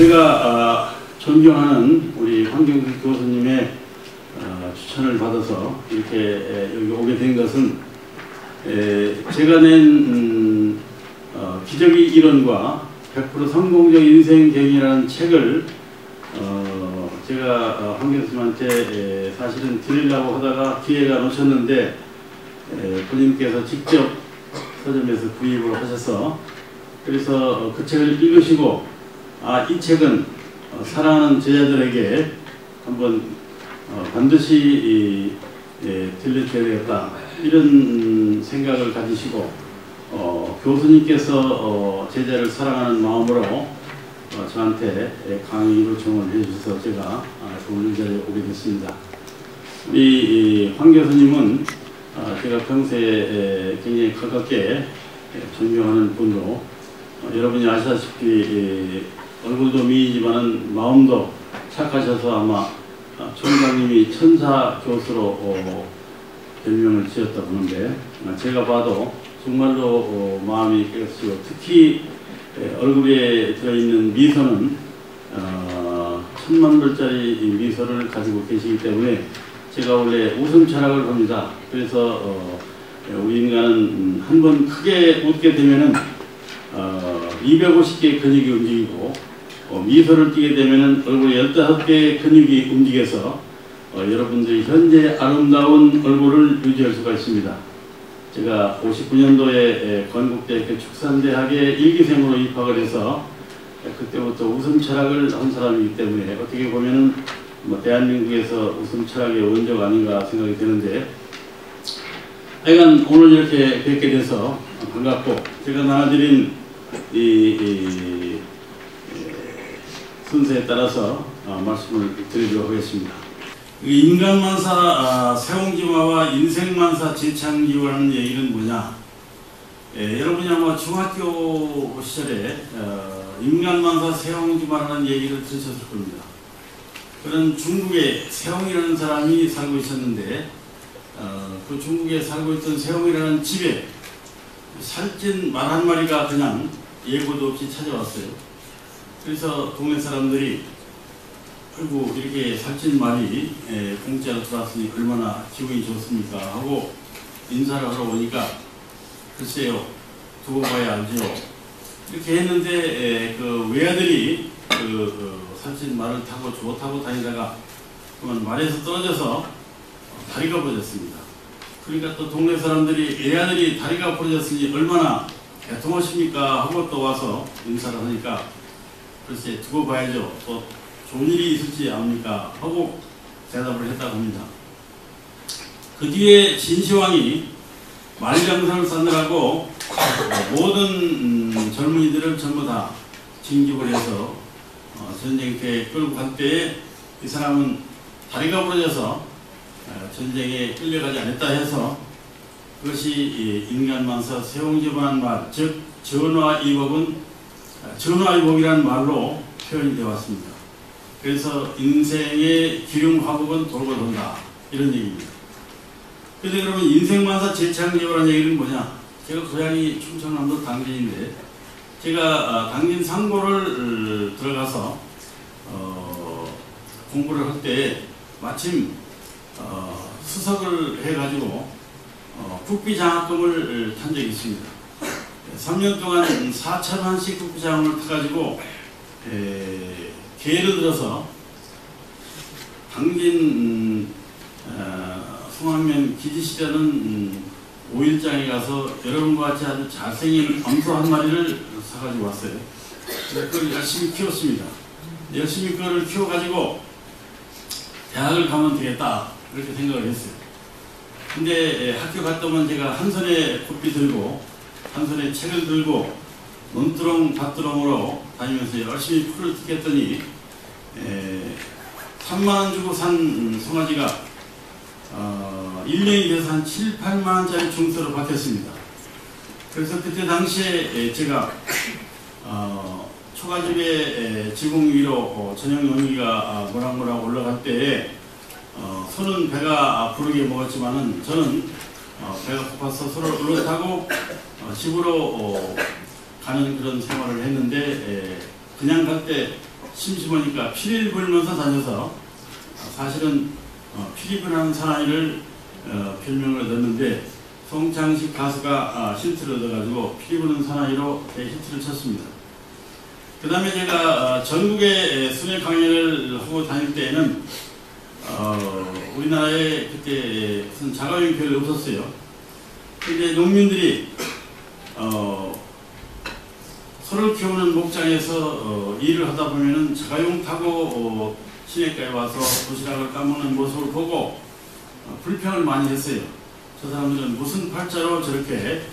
제가 존경하는 우리 황경수 교수님의 추천을 받아서 이렇게 여기 오게 된 것은 제가 낸 기적의 이론과 100% 성공적 인생경이라는 책을 제가 황 교수님한테 사실은 드리려고 하다가 기회가 놓쳤는데 본인께서 직접 서점에서 구입을 하셔서 그래서 그 책을 읽으시고 이 책은 사랑하는 제자들에게 한번 반드시 들려줘야 되겠다 이런 생각을 가지시고 교수님께서 제자를 사랑하는 마음으로 저한테 강의 요청을 해주셔서 제가 오늘 자리에 오게 됐습니다. 우리 황 교수님은 제가 평소에 굉장히 가깝게 존경하는 분으로 여러분이 아시다시피 얼굴도 미이지만은 마음도 착하셔서 아마 총장님이 천사 교수로 별명을 지었다고 하는데 제가 봐도 정말로 마음이 깨끗하시고 특히 얼굴에 들어있는 미소는 10,000,000불짜리 미소를 가지고 계시기 때문에 제가 원래 웃음 철학을 합니다. 그래서 우리 인간은 한번 크게 웃게 되면은 250개의 근육이 움직이고 미소를 띠게 되면은 얼굴에 15개의 근육이 움직여서 여러분들이 현재 아름다운 얼굴을 유지할 수가 있습니다. 제가 59년도에 건국대학교 축산대학에 일기생으로 입학을 해서 그때부터 웃음 철학을 한 사람이기 때문에 어떻게 보면은 대한민국에서 웃음 철학의 원조가 아닌가 생각이 드는데 하여간 오늘 이렇게 뵙게 돼서 반갑고 제가 나눠드린 이 순서에 따라서 말씀을 드리도록 하겠습니다. 인간만사 세옹지마와 인생만사 재창기라는 얘기는 뭐냐? 여러분이 아마 중학교 시절에 인간만사 세옹지마라는 얘기를 들으셨을 겁니다. 그런 중국에 세옹이라는 사람이 살고 있었는데 그 중국에 살고 있던 세옹이라는 집에 살찐 말 한 마리가 그냥 예고도 없이 찾아왔어요. 그래서 동네 사람들이 그리고 이렇게 살찐 말이 공짜로 들어왔으니 얼마나 기분이 좋습니까 하고 인사를 하러 오니까 글쎄요 두고 봐야 알죠 이렇게 했는데 그 외아들이 그 살찐 말을 타고 좋다고 다니다가 그만 말에서 떨어져서 다리가 부러졌습니다. 그러니까 또 동네 사람들이 애아들이 다리가 부러졌으니 얼마나 애통하십니까 하고 또 와서 인사를 하니까 글쎄 두고 봐야죠 또 좋은 일이 있을지 압니까 하고 대답을 했다고 합니다. 그 뒤에 진시황이 말장사를 쌓느라고 모든 젊은이들을 전부 다 징집을 해서 전쟁터에 끌고 갈 때에 이 사람은 다리가 부러져서 전쟁에 끌려가지 않았다 해서 그것이 인간만사 세옹지마한 말, 즉 전화위복이라는 말로 표현이 되어 왔습니다. 그래서 인생의 기름화복은 돌고 돈다 이런 얘기입니다. 그런데 그러면 인생만사 재창기라는 얘기는 뭐냐? 제가 고향이 충청남도 당진인데 제가 당진 상고를 들어가서 공부를 할 때 마침 수석을 해가지고 국비장학금을 탄 적이 있습니다. 3년 동안 4,000원씩 국비장학금을 타가지고 기회를 들어서 당진 송암면 기지시라는 5일장에 가서 여러분과 같이 아주 잘생긴 암소 한 마리를 사가지고 왔어요. 그걸 열심히 키웠습니다. 열심히 그거를 키워가지고 대학을 가면 되겠다 그렇게 생각을 했어요. 근데 학교 갔다 오면 제가 한 손에 곱비 들고 한 손에 책을 들고 논두렁 밭두렁으로 다니면서 열심히 풀을 뜯겠더니 3만원 주고 산 송아지가 1년이 돼서 한 7, 8만원짜리 중서로 바뀌었습니다. 그래서 그때 당시에 제가 초가집에 지붕 위로 저녁 용기가 모락모락 올라갈 때에 소는 배가 부르게 먹었지만은 저는 배가 고파서 소를 올라타고 집으로 가는 그런 생활을 했는데 그냥 갈 때 심심하니까 피리를 불면서 다녀서 사실은 피리부는 하는 사나이를 별명을 얻었는데 송창식 가수가 힌트를 얻어가지고 피리 부는 사나이로 힌트를 쳤습니다. 그 다음에 제가 전국에 순회 강연을 하고 다닐 때에는 우리나라에 그때 무슨 자가용이 별로 없었어요. 근데 농민들이 소를 키우는 목장에서 일을 하다 보면은 자가용 타고 시내가에 와서 도시락을 까먹는 모습을 보고 불평을 많이 했어요. 저 사람들은 무슨 팔자로 저렇게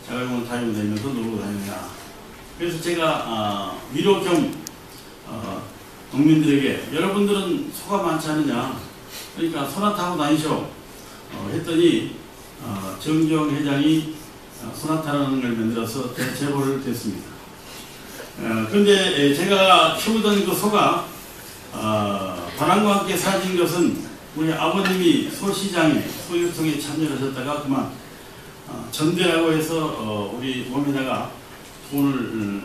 자가용을 타고 다니면서 놀고 다니느냐. 그래서 제가 위로 겸 농민들에게 여러분들은 소가 많지 않느냐, 그러니까 소나 타고 다니쇼 했더니 정정 회장이 소나타라는 걸 만들어서 제보를 됐습니다. 그런데 제가 키우던 그 소가 바람과 함께 사라진 것은 우리 아버님이 소시장에 소유통에 참여를 하셨다가 그만 전대라고 해서 우리 몸에다가 돈을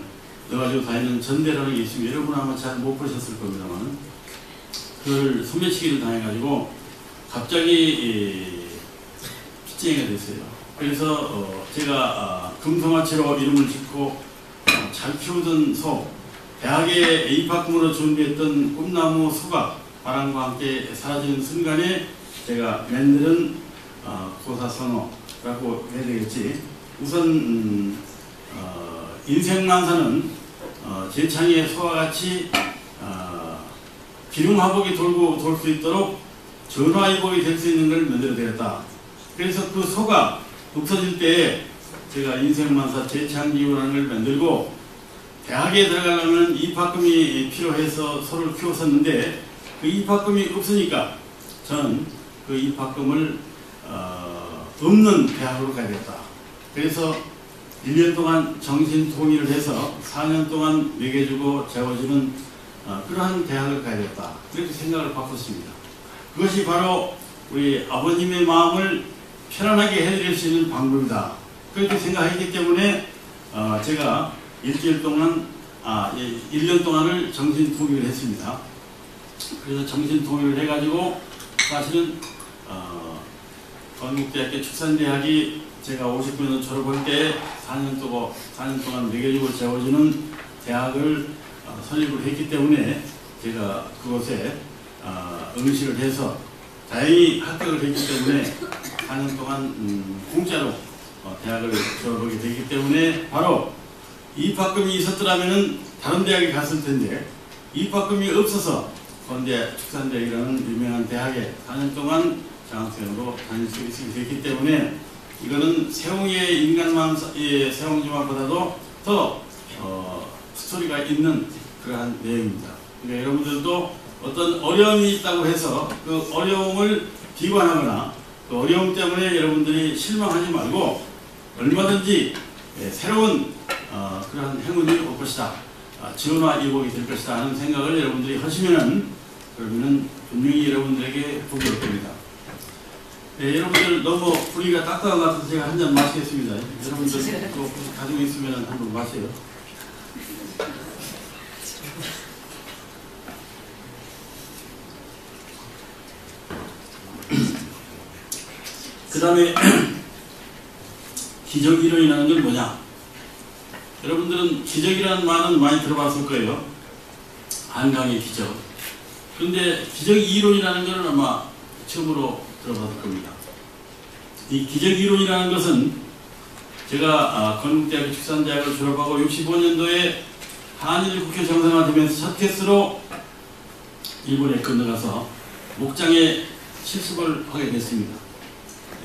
넣어가지고 다니는 전대라는 게 있으면 여러분 아마 잘 못 보셨을 겁니다만 그걸 소매치기를 당해가지고 갑자기 빚쟁이가 됐어요. 그래서 제가 금성화채로 이름을 짓고 잘 키우던 소, 대학에 입학금으로 준비했던 꿈나무 소가 바람과 함께 사라지는 순간에 제가 만드는 고사선어라고 해야 되겠지. 우선 인생만사는 제창의 소와 같이 기름화복이 돌고 돌 수 있도록 전화위복이 될 수 있는 걸 만들어야 되겠다. 그래서 그 소가 없어질 때에 제가 인생만사 제창기호라는 걸 만들고 대학에 들어가려면 입학금이 필요해서 소를 키웠었는데 그 입학금이 없으니까 저는 그 입학금을 없는 대학으로 가야겠다. 그래서 1년 동안 정신 통일을 해서 4년 동안 먹여주고 재워주는 그러한 대학을 가야겠다. 그렇게 생각을 바꿨습니다. 그것이 바로 우리 아버님의 마음을 편안하게 해드릴 수 있는 방법이다. 그렇게 생각했기 때문에 제가 일주일 동안 1년 동안을 정신 통일을 했습니다. 그래서 정신 통일을 해가지고 사실은 건국대학교 축산대학이 제가 59년 졸업할 때 4년 동안 먹여주고 재워주는 대학을 설립을 했기 때문에 제가 그곳에 응시를 해서 다행히 합격을 했기 때문에 4년 동안 공짜로 대학을 졸업하게 되기 때문에 바로 입학금이 있었더라면 다른 대학에 갔을 텐데 입학금이 없어서 건대 축산대학이라는 유명한 대학에 4년 동안 장학생으로 다닐 수 있게 됐기 때문에 이거는 세웅의 인간만사의 세웅지만보다도 더 스토리가 있는 그러한 내용입니다. 그러니까 여러분들도 어떤 어려움이 있다고 해서 그 어려움을 비관하거나 그 어려움 때문에 여러분들이 실망하지 말고 얼마든지 새로운 그러한 행운이 올 것이다. 지원화이복이 될 것이다 하는 생각을 여러분들이 하시면은 그러면은 분명히 여러분들에게 복이 올 겁니다. 여러분들 너무 분위기가 딱딱한 것 같아서 제가 한 잔 마시겠습니다. 여러분들 또 가지고 있으면 한번 마세요. 그 다음에 기적이론이라는 건 뭐냐? 여러분들은 기적이라는 말은 많이 들어봤을 거예요. 한강의 기적. 그런데 기적이론이라는 것은 아마 처음으로 들어봤을 겁니다. 이 기적이론이라는 것은 제가 건국대학교 축산대학을 졸업하고 65년도에 한일 국회 정상화 되면서 첫 케이스로 일본에 건너가서 목장에 실습을 하게 됐습니다.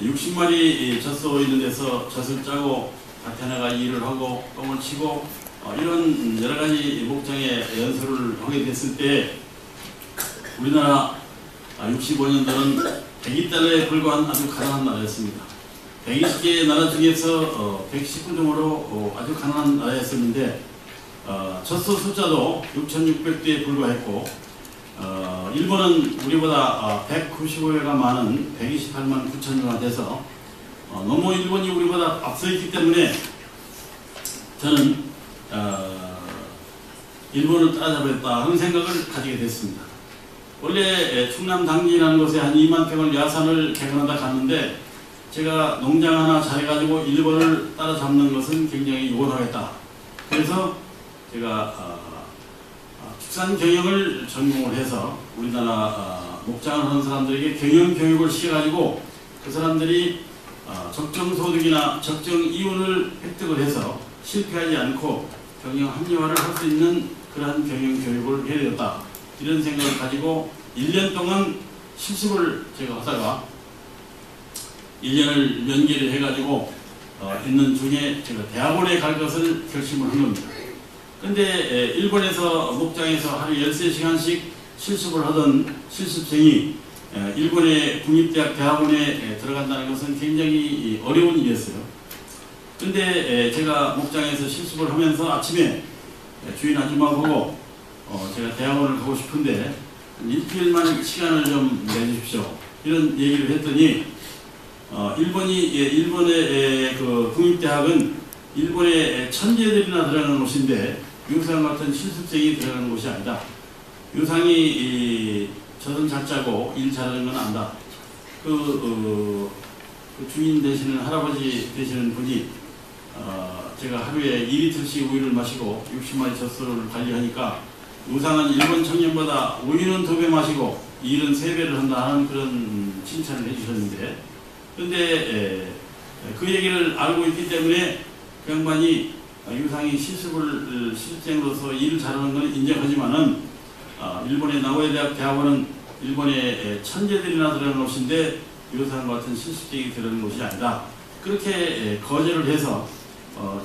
60마리 젖소 있는 데서 젖을 짜고 밭에 나가 일을 하고 똥을 치고 이런 여러가지 목장에 연수를 하게 됐을 때 우리나라 65년도는 102달러에 불과한 아주 가난한 나라였습니다. 120개의 나라 중에서 119등으로 아주 가난한 나라였었는데 젖소 숫자도 6,600대에 불과했고 일본은 우리보다 195회가 많은 128만 9천 명가 돼서 너무 일본이 우리보다 앞서 있기 때문에 저는 일본을 따라잡았다 하는 생각을 가지게 됐습니다. 원래 충남 당진이라는 곳에 한 2만 평을 야산을 개간하다 갔는데 제가 농장 하나 잘해가지고 일본을 따라잡는 것은 굉장히 요원하겠다. 그래서 제가 축산 경영을 전공을 해서 우리나라 목장을 하는 사람들에게 경영 교육을 시켜가지고 그 사람들이 적정 소득이나 적정 이윤을 획득을 해서 실패하지 않고 경영 합리화를 할 수 있는 그러한 경영 교육을 해드렸다. 이런 생각을 가지고 1년 동안 실습을 제가 하다가 1년을 연기를 해가지고 있는 중에 제가 대학원에 갈 것을 결심을 한 겁니다. 근데 일본에서 목장에서 하루 13시간씩 실습을 하던 실습생이 일본의 국립대학 대학원에 들어간다는 것은 굉장히 어려운 일이었어요. 근데 제가 목장에서 실습을 하면서 아침에 주인 아줌마 보고 제가 대학원을 가고 싶은데 일주일만 시간을 좀 내주십시오. 이런 얘기를 했더니 일본의 그 국립대학은 일본의 천재들이나 들어가는 곳인데 유상 같은 실습생이 들어가는 곳이 아니다. 유상이 저는 잘 짜고 일 잘하는 건 안다. 그 주인 되시는 할아버지 되시는 분이 제가 하루에 2리터씩 우유를 마시고 60마리 젖소를 관리하니까 유상은 일본 청년보다 우유는 2배 마시고 일은 3배를 한다 하는 그런 칭찬을 해주셨는데, 근데 그 얘기를 알고 있기 때문에 그 양반이 유상이 실습생으로서 일을 잘하는 건 인정하지만은 일본의 나고야 대학 대학원은 일본의 천재들이나 들어가는 곳인데 유상 같은 실습생이 들어가는 곳이 아니다. 그렇게 거절을 해서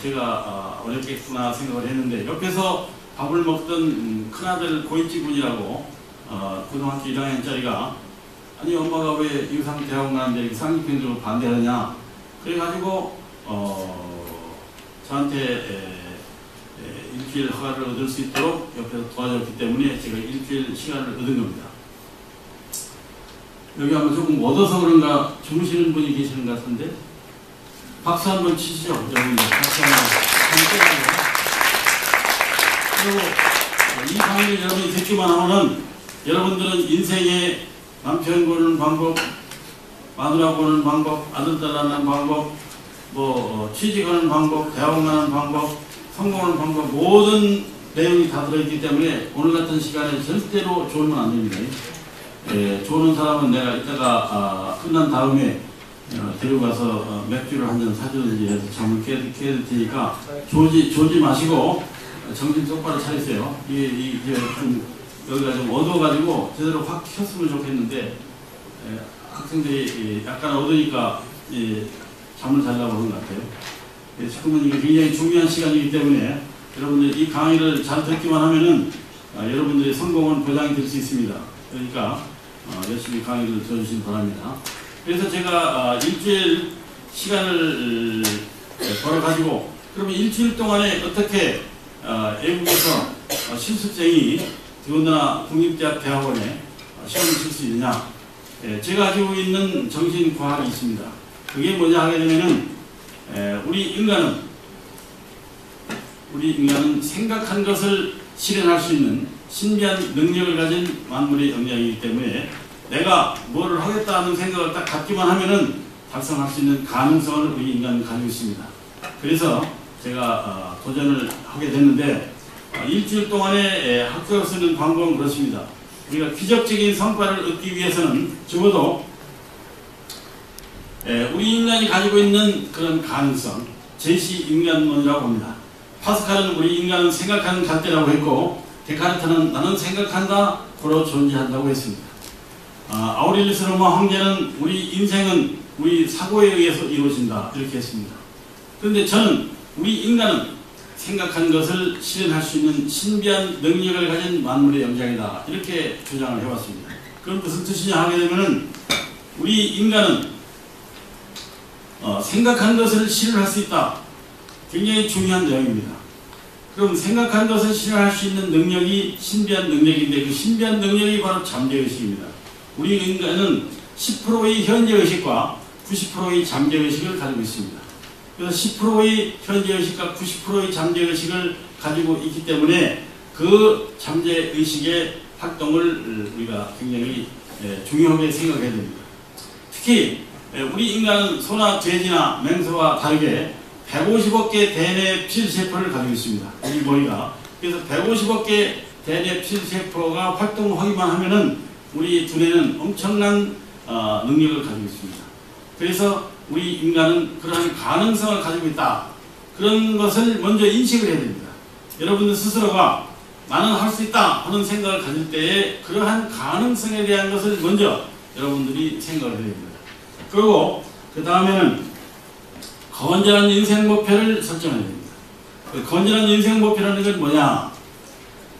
제가 어렵겠구나 생각을 했는데, 옆에서 밥을 먹던 큰아들 고이치군이라고 고등학교 1학년짜리가 아니 엄마가 왜 유상 대학원 가는데 이렇게 상식편적으로 반대하느냐 그래가지고 저한테 일주일 허가를 얻을 수 있도록 옆에서 도와줬기 때문에 제가 일주일 시간을 얻은 겁니다. 여기 한번 조금 얻어서 그런가 주무시는 분이 계시는 것 같은데 박수 한번 치시죠. 여러분들 박수 한번 치시죠. 그리고 이 강의를 여러분이 듣기만 하면은 여러분들은 인생에 남편 보는 방법, 마누라 보는 방법, 아들 딸 낳는 방법, 취직하는 방법, 대학원 가는 방법, 성공하는 방법, 모든 내용이 다 들어있기 때문에 오늘 같은 시간에 절대로 졸면 안 됩니다. 조는 사람은 내가 이따가 끝난 다음에 데려가서 맥주를 한 잔 사주든지 해서 잠을 깨줄 테니까 조지 마시고 정신 똑바로 차리세요. 이게 좀 여기가 좀 어두워가지고 제대로 확 켰으면 좋겠는데 학생들이 약간 어두우니까 잠을 자려고 하는 것 같아요. 지금은 이게 굉장히 중요한 시간이기 때문에 여러분들 이 강의를 잘 듣기만 하면은 여러분들의 성공은 보장이 될 수 있습니다. 그러니까 열심히 강의를 들어주시기 바랍니다. 그래서 제가 일주일 시간을 벌어가지고 그러면 일주일 동안에 어떻게 외국에서 실습생이 더군다나 국립대학 대학원에 시험을 칠 수 있느냐. 제가 가지고 있는 정신과학이 있습니다. 그게 뭐냐 하게 되면은 우리 인간은 생각한 것을 실현할 수 있는 신비한 능력을 가진 만물의 영장이기 때문에 내가 뭐를 하겠다 하는 생각을 딱 갖기만 하면은 달성할 수 있는 가능성을 우리 인간은 가지고 있습니다. 그래서 제가 도전을 하게 됐는데 일주일 동안에 학교를 쓰는 방법은 그렇습니다. 우리가 기적적인 성과를 얻기 위해서는 적어도 우리 인간이 가지고 있는 그런 가능성, 제시 인간론이라고 합니다. 파스칼은 우리 인간은 생각하는 잣대라고 했고 데카르트는 나는 생각한다, 고로 존재한다고 했습니다. 아우렐리우스 로마 황제는 우리 인생은 우리 사고에 의해서 이루어진다 이렇게 했습니다. 그런데 저는 우리 인간은 생각한 것을 실현할 수 있는 신비한 능력을 가진 만물의 영장이다 이렇게 주장을 해왔습니다. 그럼 무슨 뜻이냐 하게 되면은 우리 인간은 생각한 것을 실현할 수 있다. 굉장히 중요한 내용입니다. 그럼 생각한 것을 실현할 수 있는 능력이 신비한 능력인데 그 신비한 능력이 바로 잠재의식입니다. 우리 인간은 10%의 현재의식과 90%의 잠재의식을 가지고 있습니다. 그래서 10%의 현재의식과 90%의 잠재의식을 가지고 있기 때문에 그 잠재의식의 활동을 우리가 굉장히 중요하게 생각해야 됩니다. 특히 우리 인간은 소나 돼지나 맹수와 다르게 150억 개 대뇌 필세포를 가지고 있습니다. 우리 머리가. 그래서 150억 개 대뇌 필세포가 활동하기만 하면은 우리 두뇌는 엄청난 능력을 가지고 있습니다. 그래서 우리 인간은 그러한 가능성을 가지고 있다. 그런 것을 먼저 인식을 해야 됩니다. 여러분들 스스로가 나는 할 수 있다 하는 생각을 가질 때에 그러한 가능성에 대한 것을 먼저 여러분들이 생각을 해야 됩니다. 그리고 그 다음에는 건전한 인생 목표를 설정해야 됩니다. 건전한 인생 목표라는 건 뭐냐?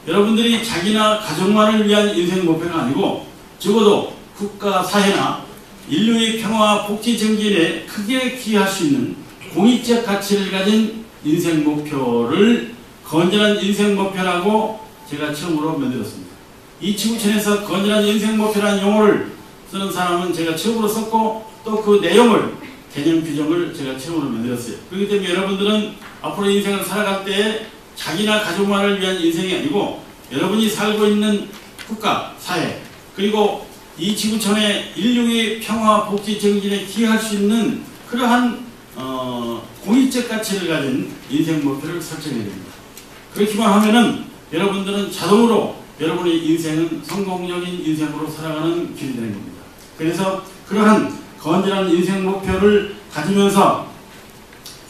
여러분들이 자기나 가족만을 위한 인생 목표가 아니고 적어도 국가, 사회나 인류의 평화와 복지 증진에 크게 기여할 수 있는 공익적 가치를 가진 인생 목표를 건전한 인생 목표라고 제가 처음으로 만들었습니다. 이 지구촌에서 건전한 인생 목표라는 용어를 쓰는 사람은 제가 처음으로 썼고 또 그 내용을 개념 규정을 제가 처음으로 만들었어요. 그렇기 때문에 여러분들은 앞으로 인생을 살아갈 때 자기나 가족만을 위한 인생이 아니고 여러분이 살고 있는 국가, 사회 그리고 이 지구촌의 인류의 평화, 복지, 정진에 기여할 수 있는 그러한 공익적 가치를 가진 인생 목표를 설정해야 됩니다. 그렇게만 하면은 여러분들은 자동으로 여러분의 인생은 성공적인 인생으로 살아가는 길이 되는 겁니다. 그래서 그러한 건전한 인생 목표를 가지면서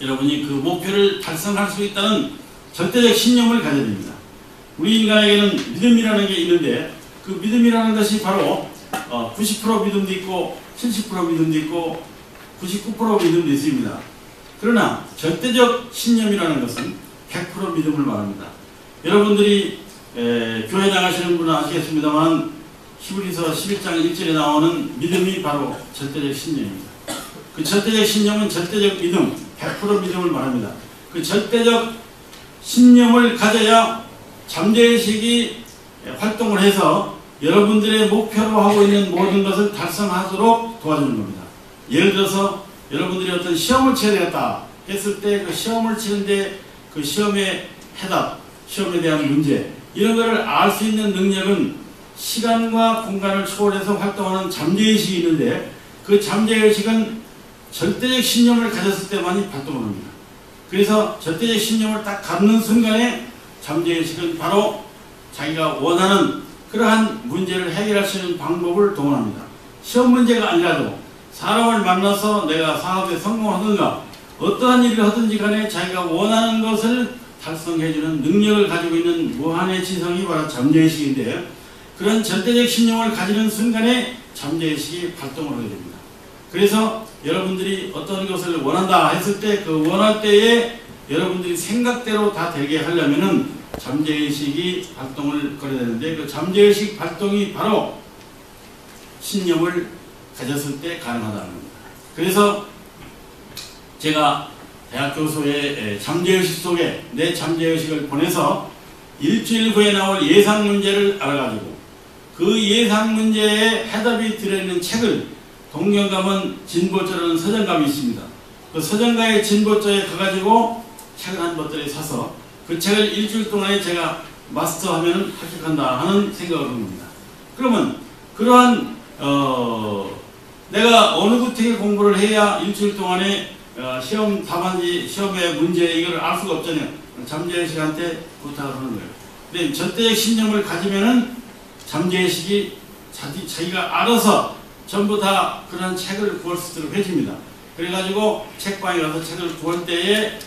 여러분이 그 목표를 달성할 수 있다는 절대적 신념을 가져야 됩니다. 우리 인간에게는 믿음이라는 게 있는데 그 믿음이라는 것이 바로 90% 믿음도 있고 70% 믿음도 있고 99% 믿음도 있습니다. 그러나 절대적 신념이라는 것은 100% 믿음을 말합니다. 여러분들이 교회 나가시는 분은 아시겠습니다만 히브리서 11장 1절에 나오는 믿음이 바로 절대적 신념입니다. 그 절대적 신념은 절대적 믿음, 100% 믿음을 말합니다. 그 절대적 신념을 가져야 잠재의식이 활동을 해서 여러분들의 목표로 하고 있는 모든 것을 달성하도록 도와주는 겁니다. 예를 들어서 여러분들이 어떤 시험을 쳐야 되겠다 했을 때 그 시험을 치는데 그 시험의 해답, 시험에 대한 문제 이런 것을 알 수 있는 능력은 시간과 공간을 초월해서 활동하는 잠재의식이 있는데 그 잠재의식은 절대적 신념을 가졌을 때만이 활동을 합니다. 그래서 절대적 신념을 딱 갖는 순간에 잠재의식은 바로 자기가 원하는 그러한 문제를 해결할 수 있는 방법을 동원합니다. 시험 문제가 아니라도 사람을 만나서 내가 사업에 성공하든가 어떠한 일을 하든지 간에 자기가 원하는 것을 달성해주는 능력을 가지고 있는 무한의 지성이 바로 잠재의식인데 그런 절대적 신념을 가지는 순간에 잠재의식이 활동을 하게 됩니다. 그래서 여러분들이 어떤 것을 원한다 했을 때 그 원할 때에 여러분들이 생각대로 다 되게 하려면은 잠재의식이 활동을 거려야 되는데 그 잠재의식 활동이 바로 신념을 가졌을 때 가능하다는 겁니다. 그래서 제가 대학 교수의 잠재의식 속에 내 잠재의식을 보내서 일주일 후에 나올 예상 문제를 알아가지고 그 예상 문제에 해답이 들어있는 책을 동경감은 진보조라는 서점감이 있습니다. 그 서점가의 진보조에 가가지고 책을 한 것들을 사서 그 책을 일주일 동안에 제가 마스터하면 합격한다 하는 생각을 한 겁니다. 그러면 그러한 내가 어느 부터의 공부를 해야 일주일 동안에 시험 답안지 시험의 문제 이걸 알 수가 없잖아요. 잠재의식한테 부탁을 하는 거예요. 근데 절대적 신념을 가지면은 잠재의식이 자기가 알아서 전부 다 그런 책을 구할 수 있도록 해줍니다. 그래가지고 책방에 가서 책을 구할 때에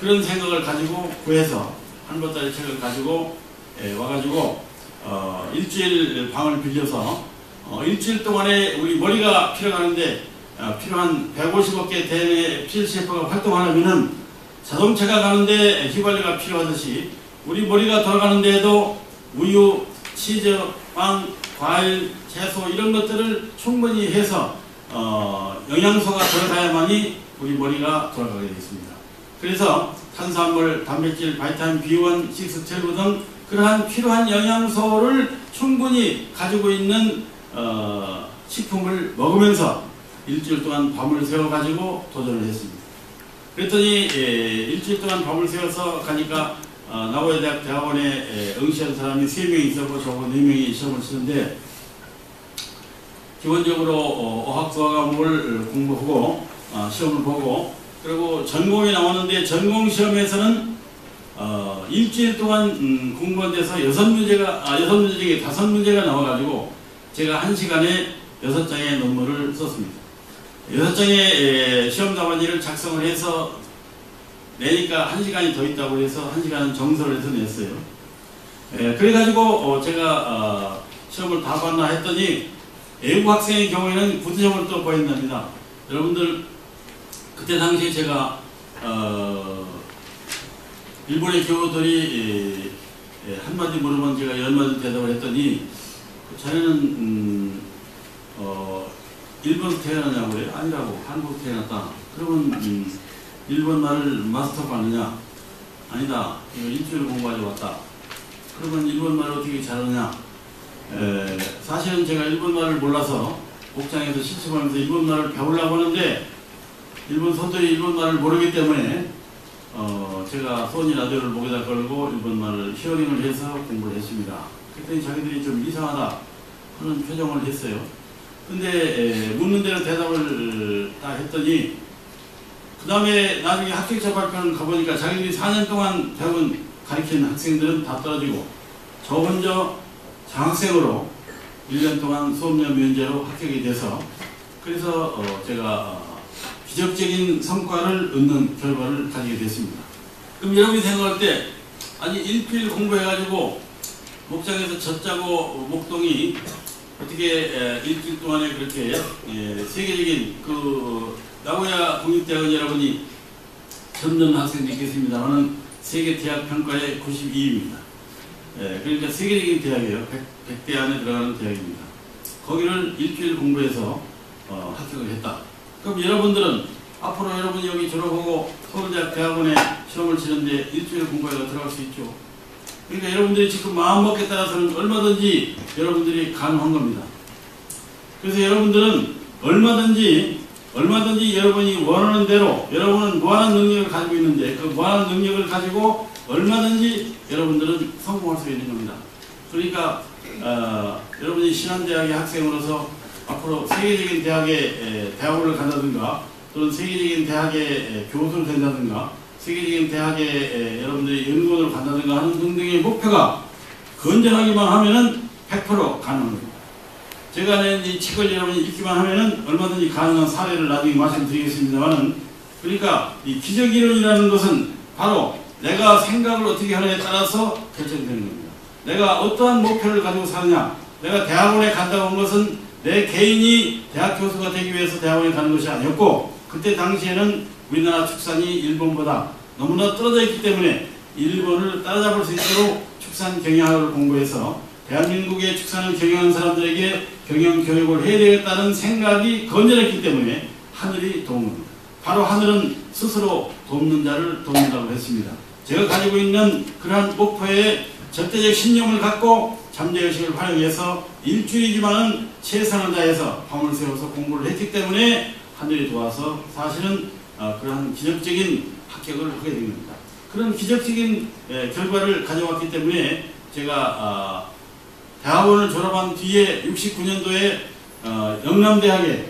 그런 생각을 가지고 구해서 한 보따리 책을 가지고 와가지고 일주일 방을 빌려서 일주일 동안에 우리 머리가 필요하는데 필요한 150억 개 대뇌 필세포가 활동하려면은 자동차가 가는데 휘발유가 필요하듯이 우리 머리가 돌아가는 데에도 우유, 치즈, 빵, 과일, 채소 이런 것들을 충분히 해서 영양소가 들어가야만이 우리 머리가 돌아가게 되어 있습니다. 그래서 탄수화물, 단백질, 바이타민 B1, 6, 12 등 그러한 필요한 영양소를 충분히 가지고 있는 식품을 먹으면서 일주일 동안 밤을 새워가지고 도전을 했습니다. 그랬더니 일주일 동안 밤을 새워서 가니까 나고야 대학 대학원에 응시한 사람이 3명이 있었고 저거 4명이 시험을 치는데 기본적으로 어학 수학 과목을 공부하고 시험을 보고 그리고 전공이 나오는데 전공 시험에서는 일주일 동안 공부한 데서 6문제 중에 5문제가 나와가지고 제가 1시간에 6장의 논문을 썼습니다. 6장의 시험 답안지를 작성을 해서 내니까 1시간이 더 있다고 해서 1시간은 정서를 해서 냈어요. 그래가지고 제가 시험을 다 봤나 했더니 외국 학생의 경우에는 부수점을 또 보인답니다. 여러분들 그때 당시에 제가 일본의 교우들이 한마디 물으면 제가 10마디 대답을 했더니 자네는 일본에서 태어났냐고요? 아니라고. 한국에서 태어났다. 그러면 일본 말을 마스터가 아느냐? 아니다. 이거 일주일 공부하러 왔다. 그러면 일본 말을 어떻게 잘하느냐? 사실은 제가 일본 말을 몰라서 목장에서 실습하면서 일본 말을 배우려고 하는데 일본 선들이 일본 말을 모르기 때문에 제가 소니 라디오를 목에다 걸고 일본 말을 히어링을 해서 공부를 했습니다. 그랬더니 자기들이 좀 이상하다 하는 표정을 했어요. 근데 묻는 대로 대답을 딱 했더니 그 다음에 나중에 합격자 발표를 가보니까 자기들이 4년 동안 배운 가르치는 학생들은 다 떨어지고 저 혼자 장학생으로 1년 동안 수업료 면제로 합격이 돼서 그래서 제가 기적적인 성과를 얻는 결과를 가지게 됐습니다. 그럼 여러분이 생각할 때 아니 일주일 공부해가지고 목장에서 젖자고 목동이 어떻게 일주일 동안에 그렇게 세계적인 나고야 국립대학은 여러분이 젊은 학생들이 있겠습니다만은 세계 대학 평가의 92위입니다. 그러니까 세계적인 대학이에요. 100대 안에 들어가는 대학입니다. 거기를 일주일 공부해서 합격을 했다. 그럼 여러분들은 앞으로 여러분이 여기 졸업하고 서울대학 대학원에 시험을 치는데 일주일 공부해서 들어갈 수 있죠. 그러니까 여러분들이 지금 마음먹기에 따라서는 얼마든지 여러분들이 가능한 겁니다. 그래서 여러분들은 얼마든지 여러분이 원하는 대로 여러분은 무한한 능력을 가지고 있는데 그 무한한 능력을 가지고 얼마든지 여러분들은 성공할 수 있는 겁니다. 그러니까 여러분이 신한대학의 학생으로서 앞으로 세계적인 대학에 대학원을 간다든가 또는 세계적인 대학의 교수를 된다든가 세계적인 대학에 여러분들이 연구원으로 간다든가 하는 등등의 목표가 건전하기만 하면은 100% 가능한 겁니다. 제가 낸 이 책을 여러분이 읽기만 하면은 얼마든지 가능한 사례를 나중에 말씀드리겠습니다만은 그러니까 이 기적이론이라는 것은 바로 내가 생각을 어떻게 하느냐에 따라서 결정되는 겁니다. 내가 어떠한 목표를 가지고 사느냐 내가 대학원에 간다고 한 것은 내 개인이 대학 교수가 되기 위해서 대학원에 가는 것이 아니었고 그때 당시에는 우리나라 축산이 일본보다 너무나 떨어져 있기 때문에 일본을 따라잡을 수 있도록 축산 경영학을 공부해서 대한민국의 축산을 경영하는 사람들에게 경영 교육을 해야 되겠다는 생각이 건전했기 때문에 하늘이 도움합니다. 바로 하늘은 스스로 돕는 자를 돕는다고 했습니다. 제가 가지고 있는 그러한 목표에 절대적 신념을 갖고 잠재의식을 활용해서 일주일이지만은 최선을 다해서 밤을 새워서 공부를 했기 때문에 하늘이 도와서 사실은 그러한 기적적인 합격을 하게 된 겁니다. 그런 기적적인 결과를 가져왔기 때문에 제가 대학원을 졸업한 뒤에 69년도에 영남대학에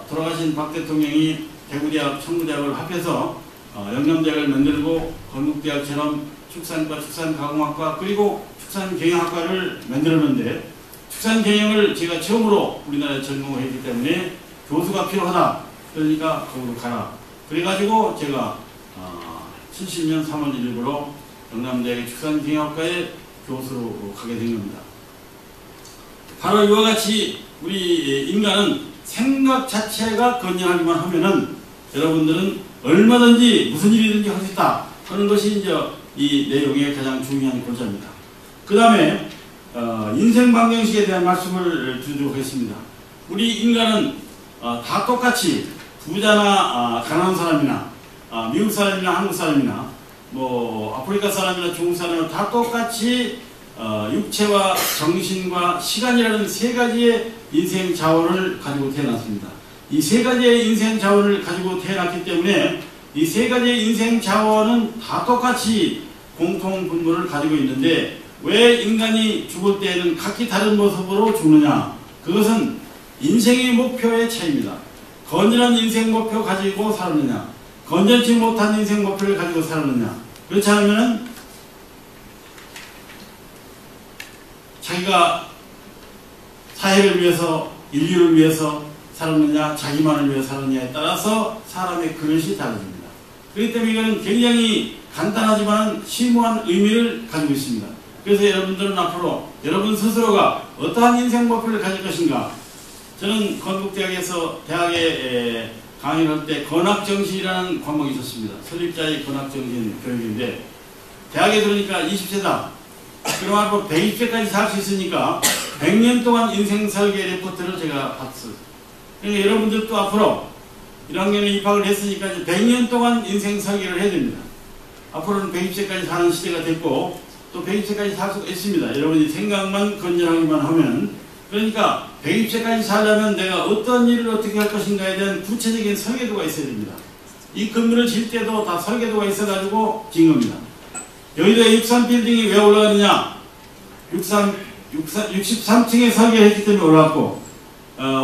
돌아가신 박 대통령이 대구대학, 청구대학을 합해서 영남대학을 만들고 건국대학처럼 축산과 축산가공학과 그리고 축산경영학과를 만들었는데 축산경영을 제가 처음으로 우리나라에 전공을 했기 때문에 교수가 필요하다. 그러니까 거기로 가라. 그래가지고 제가 70년 3월 1일부로 영남대학의 축산경영학과에 교수로 가게 된 겁니다. 바로 이와 같이 우리 인간은 생각 자체가 건전하기만 하면은 여러분들은 얼마든지 무슨 일이든지 할 수 있다 하는 것이 이제 이 내용의 가장 중요한 골자입니다. 그 다음에 인생 방정식에 대한 말씀을 드리도록 하겠습니다. 우리 인간은 다 똑같이 부자나 가난한 사람이나 미국 사람이나 한국 사람이나 뭐 아프리카 사람이나 중국 사람이나 다 똑같이 육체와 정신과 시간이라는 세 가지의 인생 자원을 가지고 태어났습니다. 이 세 가지의 인생 자원을 가지고 태어났기 때문에 이 세 가지의 인생 자원은 다 똑같이 공통 분모를 가지고 있는데 왜 인간이 죽을 때에는 각기 다른 모습으로 죽느냐? 그것은 인생의 목표의 차이입니다. 건전한 인생 목표 가지고 살았느냐? 건전치 못한 인생 목표를 가지고 살았느냐? 그렇지 않으면 자기가 사회를 위해서, 인류를 위해서 살았느냐, 자기만을 위해 살았느냐에 따라서 사람의 그릇이 다릅니다. 그렇기 때문에 이거는 굉장히 간단하지만 심오한 의미를 가지고 있습니다. 그래서 여러분들은 앞으로 여러분 스스로가 어떠한 인생 목표를 가질 것인가? 저는 건국대학에서 대학에 강의를 할 때 건학정신이라는 과목이 있었습니다. 설립자의 건학정신 교육인데 대학에 들어오니까 20세다. 그럼 앞으로 120세까지 살 수 있으니까 100년 동안 인생 설계 레포트를 제가 봤어요. 그러니까 여러분들도 앞으로 1학년에 입학을 했으니까 이제 100년 동안 인생 설계를 해야 됩니다. 앞으로는 120세까지 사는 시대가 됐고 또 120세까지 살 수가 있습니다. 여러분이 생각만 건전하기만 하면. 그러니까 120세까지 살려면 내가 어떤 일을 어떻게 할 것인가에 대한 구체적인 설계도가 있어야 됩니다. 이 건물을 질 때도 다 설계도가 있어가지고 진 겁니다. 여의도에 63빌딩이 왜 올라가느냐? 63층에 설계했기 때문에 올라갔고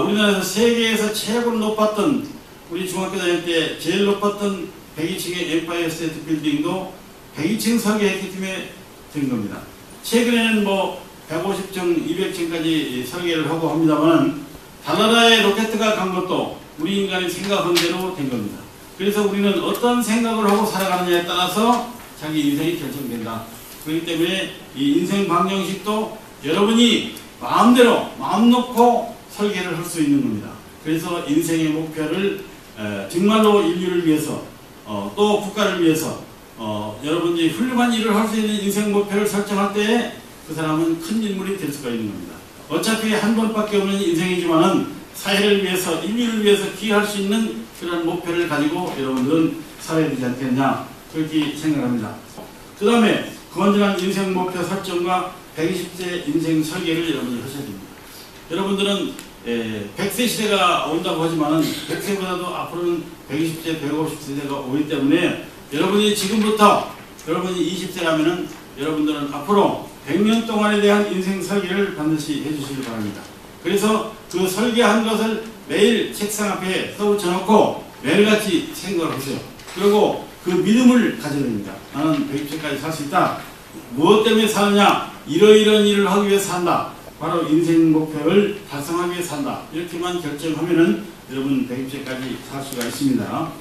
우리나라에서 세계에서 최고로 높았던 우리 중학교 다닐 때 제일 높았던 102층의 엠파이어 스테이트 빌딩도 102층 설계했기 때문에 된 겁니다. 최근에는 뭐 150층, 200층까지 설계를 하고 합니다만 달나라에 로켓가 간 것도 우리 인간이 생각한 대로 된 겁니다. 그래서 우리는 어떤 생각을 하고 살아가느냐에 따라서 자기 인생이 결정된다. 그렇기 때문에 이 인생 방정식도 여러분이 마음대로 마음 놓고 설계를 할 수 있는 겁니다. 그래서 인생의 목표를 정말로 인류를 위해서 또 국가를 위해서 여러분이 훌륭한 일을 할 수 있는 인생 목표를 설정할 때에 그 사람은 큰 인물이 될 수가 있는 겁니다. 어차피 한 번밖에 없는 인생이지만은 사회를 위해서 인류를 위해서 기여할 수 있는 그런 목표를 가지고 여러분들은 살아야 되지 않겠냐 그렇게 생각합니다. 그 다음에 건전한 인생 목표 설정과 120세 인생 설계를 여러분이 하셔야 됩니다. 여러분들은 100세 시대가 온다고 하지만은 100세보다도 앞으로는 120세, 150세가 오기 때문에 여러분이 지금부터 여러분이 20세라면은 여러분들은 앞으로 100년 동안에 대한 인생 설계를 반드시 해주시길 바랍니다. 그래서 그 설계한 것을 매일 책상 앞에 써붙여놓고 매일같이 생각을 하세요. 그리고 그 믿음을 가져야 됩니다. 나는 120세까지 살 수 있다. 무엇 때문에 사느냐? 이러이러한 일을 하기 위해 산다. 바로 인생 목표를 달성하기 위해 산다. 이렇게만 결정하면은 여러분 120세까지 살 수가 있습니다.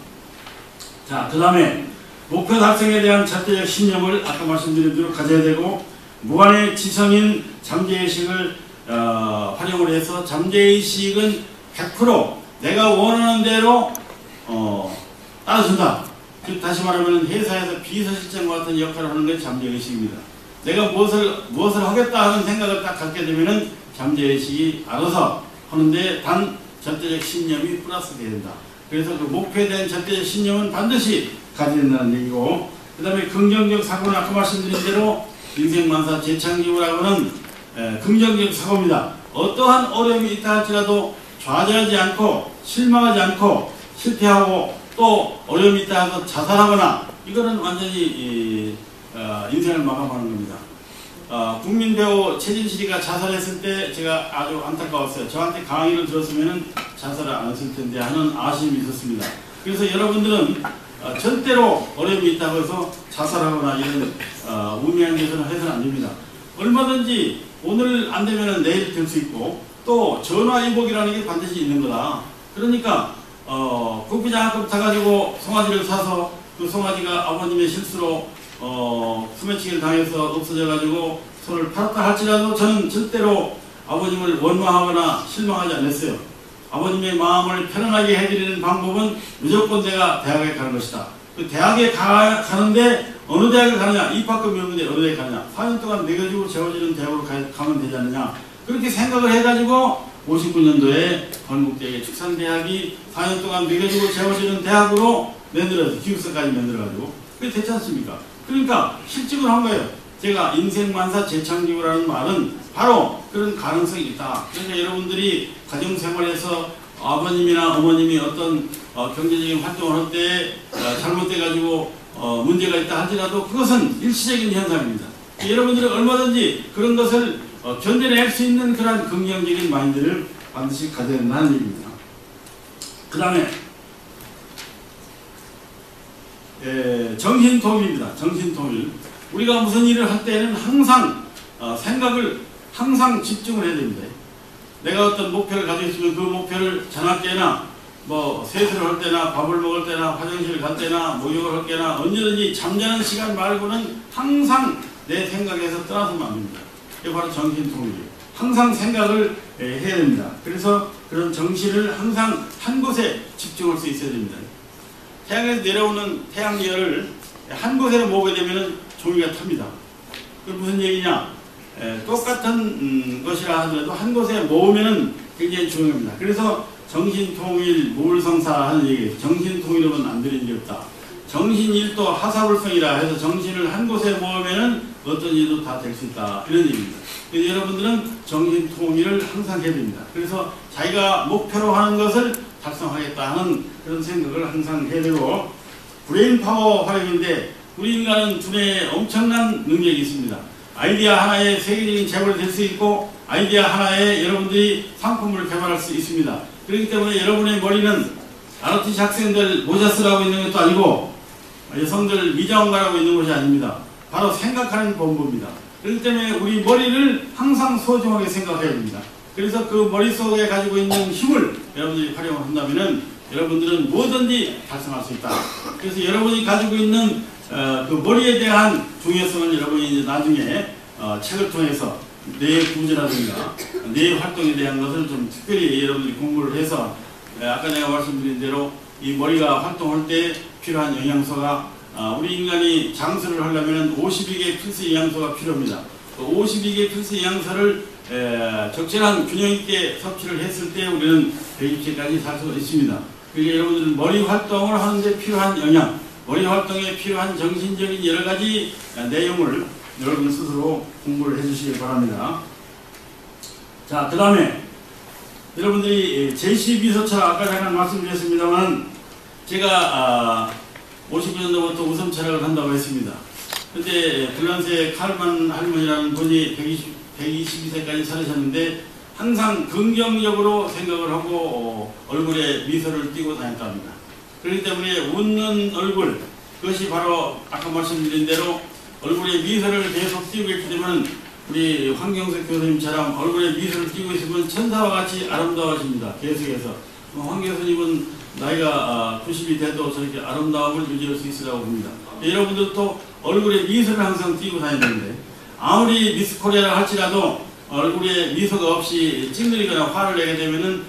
자, 그 다음에 목표 달성에 대한 절대적 신념을 아까 말씀드린 대로 가져야 되고 무한의 지성인 잠재의식을 활용을 해서 잠재의식은 100% 내가 원하는 대로 따라준다. 즉 다시 말하면 회사에서 비서실장과 같은 역할을 하는 게 잠재의식입니다. 내가 무엇을 하겠다 하는 생각을 딱 갖게 되면은 잠재의식이 알아서 하는데 단 절대적 신념이 플러스 돼야 된다. 그래서 그 목표에 대한 절대적 신념은 반드시 가져야 된다는 얘기고 그 다음에 긍정적 사고는 아까 말씀드린 대로 인생만사 재창기부라고는 긍정적 사고입니다. 어떠한 어려움이 있다 할지라도 좌절하지 않고 실망하지 않고 실패하고 또 어려움이 있다 해서 자살하거나 이거는 완전히 인생을 마감하는 겁니다. 국민 배우 최진실이가 자살했을 때 제가 아주 안타까웠어요. 저한테 강의를 들었으면 자살을 안 했을 텐데 하는 아쉬움이 있었습니다. 그래서 여러분들은 절대로 어려움이 있다고 해서 자살하거나 이런 우매한 것은 해서는 안 됩니다. 얼마든지 오늘 안 되면 내일 될 수 있고 또 전화위복이라는 게 반드시 있는 거다. 그러니까 국비장학금 타가지고 송아지를 사서 그 송아지가 아버님의 실수로 소매치기를 당해서 없어져가지고 손을 팔았다 할지라도 저는 절대로 아버님을 원망하거나 실망하지 않았어요. 아버님의 마음을 편안하게 해드리는 방법은 무조건 내가 대학에 가는 것이다. 그 대학에 가는데 어느 대학에 가느냐? 입학금이 없는데 어느 대학에 가느냐? 4년 동안 매겨지고 재워지는 대학으로 가면 되지 않느냐? 그렇게 생각을 해가지고 59년도에 건국대학의 축산대학이 4년 동안 매겨지고 재워지는 대학으로 만들어서 기숙사까지 만들어가지고 그게 됐지 않습니까? 그러니까 실증을 한 거예요. 제가 인생만사 재창기부라는 말은 바로 그런 가능성이 있다. 그러니까 여러분들이 가정생활에서 아버님이나 어머님이 어떤 경제적인 활동을 할 때 잘못돼가지고 문제가 있다 할지라도 그것은 일시적인 현상입니다. 여러분들은 얼마든지 그런 것을 견뎌낼 수 있는 그런 긍정적인 마인드를 반드시 가져야 한다는 얘기입니다. 그 다음에 정신통일입니다. 정신통일. 우리가 무슨 일을 할 때는 항상 생각을 항상 집중을 해야 됩니다. 내가 어떤 목표를 가지고 있으면 그 목표를 저녁 때나 뭐 세수를 할 때나 밥을 먹을 때나 화장실을 갈 때나 목욕을 할 때나 언제든지 잠자는 시간 말고는 항상 내 생각에서 떠나서는 안 됩니다. 이게 바로 정신통일이에요. 항상 생각을 해야 됩니다. 그래서 그런 정신을 항상 한 곳에 집중할 수 있어야 됩니다. 태양에서 내려오는 태양열을 한 곳에 모으게 되면 종이가 탑니다. 그 무슨 얘기냐? 똑같은 것이라 하더라도 한 곳에 모으면 굉장히 중요합니다. 그래서 정신통일 무불성사 하는 얘기예요. 정신통일은 안 되는 일이 없다. 정신일도 하사불성이라 해서 정신을 한 곳에 모으면 어떤 일도 다 될 수 있다. 이런 얘기입니다. 그래서 여러분들은 정신통일을 항상 해야 됩니다. 그래서 자기가 목표로 하는 것을 달성하겠다 하는 그런 생각을 항상 해야 되고, 브레인 파워 활용인데 우리 인간은 두뇌에 엄청난 능력이 있습니다. 아이디어 하나에 세계적인 재벌이 될 수 있고 아이디어 하나에 여러분들이 상품을 개발할 수 있습니다. 그렇기 때문에 여러분의 머리는 ROTC 학생들 모자 쓰라고 있는 것도 아니고 여성들 미장원가라고 있는 것이 아닙니다. 바로 생각하는 본부입니다. 그렇기 때문에 우리 머리를 항상 소중하게 생각해야 됩니다. 그래서 그 머릿속에 가지고 있는 힘을 여러분들이 활용을 한다면 여러분들은 뭐든지 달성할 수 있다. 그래서 여러분이 가지고 있는 그 머리에 대한 중요성을 여러분이 이제 나중에 책을 통해서 뇌 구조라든가 뇌 활동에 대한 것을 좀 특별히 여러분들이 공부를 해서 아까 내가 말씀드린 대로 이 머리가 활동할 때 필요한 영양소가 우리 인간이 장수를 하려면 52개 필수 영양소가 필요합니다. 그 52개 필수 영양소를 적절한 균형 있게 섭취를 했을 때 우리는 120세까지 살 수 있습니다. 그러니까 여러분들은 머리 활동을 하는데 필요한 영양, 머리 활동에 필요한 정신적인 여러 가지 내용을 여러분 스스로 공부를 해주시기 바랍니다. 자, 그 다음에 여러분들이 제시비서처 아까 잠깐 말씀드렸습니다만 제가 59년도부터 웃음 철학을 한다고 했습니다. 그때 밸런스의 칼만 할머니라는 분이 122세까지 살으셨는데 항상 긍정적으로 생각을 하고 얼굴에 미소를 띠고 다녔다 합니다. 그렇기 때문에 웃는 얼굴, 그것이 바로 아까 말씀드린 대로 얼굴에 미소를 계속 띄우게 되면 우리 황경석 교수님처럼 얼굴에 미소를 띄고 있으면 천사와 같이 아름다워집니다. 계속해서. 황 교수님은 나이가 90이 돼도 저렇게 아름다움을 유지할 수 있으라고 봅니다. 여러분들도 얼굴에 미소를 항상 띄고 다니는데 아무리 미스 코리아라 할지라도 얼굴에 미소가 없이 찡그리거나 화를 내게 되면은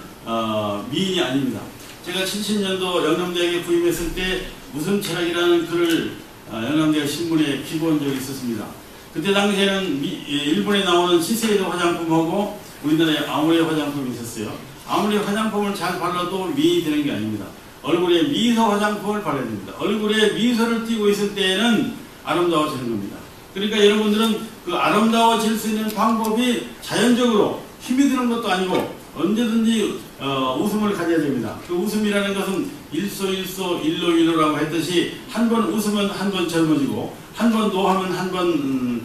미인이 아닙니다. 제가 70년도 영남대학에 부임했을 때 웃음 철학이라는 글을 영남대학 신문에 기고한 적이 있었습니다. 그때 당시에는 일본에 나오는 시세이도 화장품하고 우리나라에 아모레 화장품이 있었어요. 아무리 화장품을 잘 발라도 미인이 되는 게 아닙니다. 얼굴에 미소 화장품을 발라야 됩니다. 얼굴에 미소를 띠고 있을 때에는 아름다워지는 겁니다. 그러니까 여러분들은 그 아름다워질 수 있는 방법이 자연적으로 힘이 드는 것도 아니고 언제든지 웃음을 가져야 됩니다. 그 웃음이라는 것은 일소일소 일로일로라고 했듯이 한 번 웃으면 한 번 젊어지고 한 번 노하면 한 번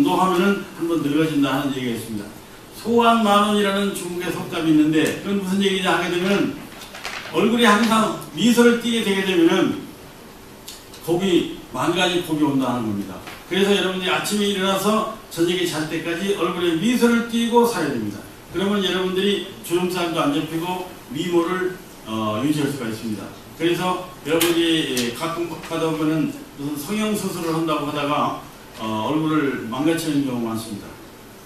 노하면은 한 번 늙어진다 하는 얘기가 있습니다. 소환만원이라는 중국의 속담이 있는데 그건 무슨 얘기냐 하게 되면 얼굴에 항상 미소를 띠게 되게 되면은 복이 만 가지 복이 온다 하는 겁니다. 그래서 여러분들이 아침에 일어나서 저녁에 잘 때까지 얼굴에 미소를 띠고 살아야 됩니다. 그러면 여러분들이 주름살도 안 잡히고 미모를 유지할 수가 있습니다. 그래서 여러분이 가끔 가다 보면은 무슨 성형수술을 한다고 하다가 얼굴을 망가뜨리는 경우가 많습니다.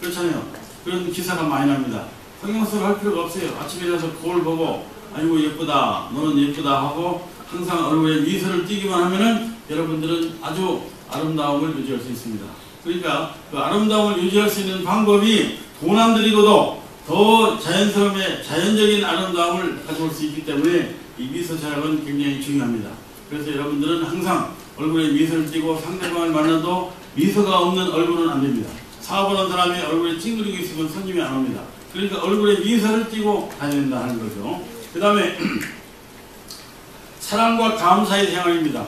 그렇잖아요. 그런 기사가 많이 납니다. 성형수술 할 필요가 없어요. 아침에 일어나서 거울 보고 아이고 예쁘다, 너는 예쁘다 하고 항상 얼굴에 미소를 띠기만 하면은 여러분들은 아주 아름다움을 유지할 수 있습니다. 그러니까 그 아름다움을 유지할 수 있는 방법이 돈 안 들이고도 더 자연스럽게 자연적인 아름다움을 가져올 수 있기 때문에 이 미소 철학은 굉장히 중요합니다. 그래서 여러분들은 항상 얼굴에 미소를 띠고 상대방을 만나도 미소가 없는 얼굴은 안 됩니다. 사업하는 사람이 얼굴에 찡그리고 있으면 손님이 안 옵니다. 그러니까 얼굴에 미소를 띠고 다녀야 된다 하는 거죠. 그 다음에 사랑과 감사의 생활입니다.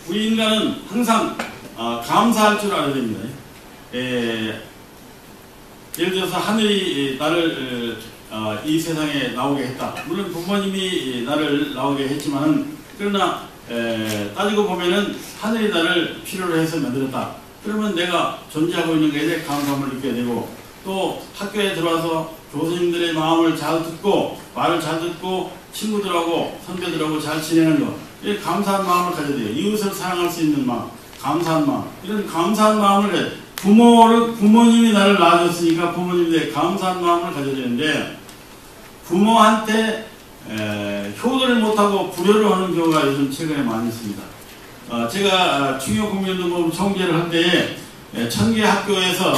우리 인간은 항상 감사할 줄 알아야 됩니다. 예를 들어서 하늘이 나를 이 세상에 나오게 했다. 물론 부모님이 나를 나오게 했지만은, 그러나 따지고 보면은 하늘이 나를 필요로 해서 만들었다. 그러면 내가 존재하고 있는 것에 대해 감사함을 느껴야 되고, 또 학교에 들어와서 교수님들의 마음을 잘 듣고 말을 잘 듣고 친구들하고 선배들하고 잘 지내는 것, 이렇게 감사한 마음을 가져야 돼요. 이웃을 사랑할 수 있는 마음, 감사한 마음, 이런 감사한 마음을 가져야 돼요. 부모님이 나를 낳아줬으니까 부모님에 대해 감사한 마음을 가져야 되는데, 부모한테 효도를 못하고 불효를 하는 경우가 요즘 최근에 많이 있습니다. 제가 충효금연등본 총재를 할 때에 1000개 학교에서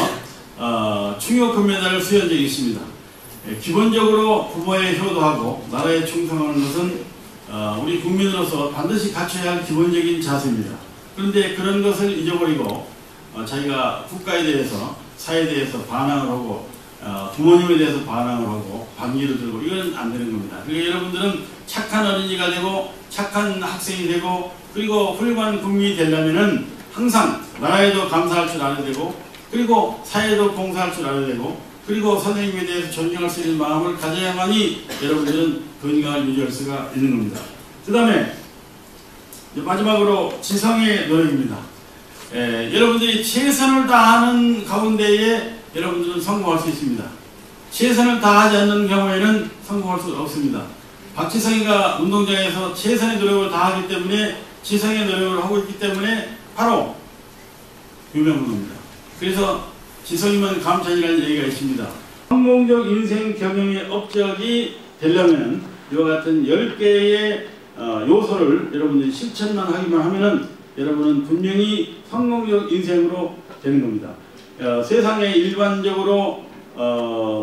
충효금메달을 수여한 적이 있습니다. 기본적으로 부모에 효도하고 나라에 충성하는 것은 우리 국민으로서 반드시 갖춰야 할 기본적인 자세입니다. 그런데 그런 것을 잊어버리고 자기가 국가에 대해서, 사회에 대해서 반항을 하고 부모님에 대해서 반항을 하고 반기를 들고, 이건 안 되는 겁니다. 그러니까 여러분들은 착한 어린이가 되고 착한 학생이 되고, 그리고 훌륭한 국민이 되려면은 항상 나라에도 감사할 줄 알아야 되고, 그리고 사회에도 봉사할 줄 알아야 되고, 그리고 선생님에 대해서 존경할 수 있는 마음을 가져야만이 여러분들은 건강을 유지할 수가 있는 겁니다. 그 다음에 마지막으로 지성의 노력입니다. 여러분들이 최선을 다하는 가운데에 여러분들은 성공할 수 있습니다. 최선을 다하지 않는 경우에는 성공할 수 없습니다. 박지성이가 운동장에서 최선의 노력을 다하기 때문에, 지성의 노력을 하고 있기 때문에 바로 유명한 겁니다. 그래서 지성이면 감천이라는 얘기가 있습니다. 성공적 인생 경영의 업적이 되려면 이와 같은 10개의 요소를 여러분들이 실천만 하기만 하면은 여러분은 분명히 성공적 인생으로 되는 겁니다. 세상에 일반적으로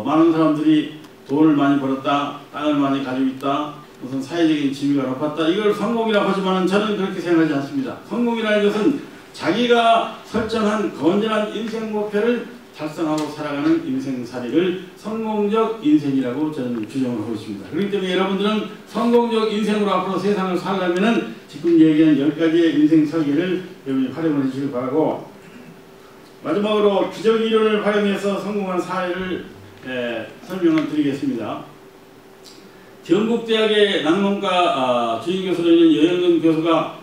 많은 사람들이 돈을 많이 벌었다, 땅을 많이 가지고 있다, 무슨 사회적인 지위가 높았다, 이걸 성공이라고 하지만 저는 그렇게 생각하지 않습니다. 성공이라는 것은 자기가 설정한 건전한 인생 목표를 달성하고 살아가는 인생살이를 성공적 인생이라고 저는 규정을 하고 있습니다. 그렇기 때문에 여러분들은 성공적 인생으로 앞으로 세상을 살려면 지금 얘기한 10가지의 인생 설계를 여러분이 활용을 해주시길 바라고, 마지막으로 기적 이론을 활용해서 성공한 사례를 설명을 드리겠습니다. 경북대학의 낭문과 주임교수로 있는 여영근 교수가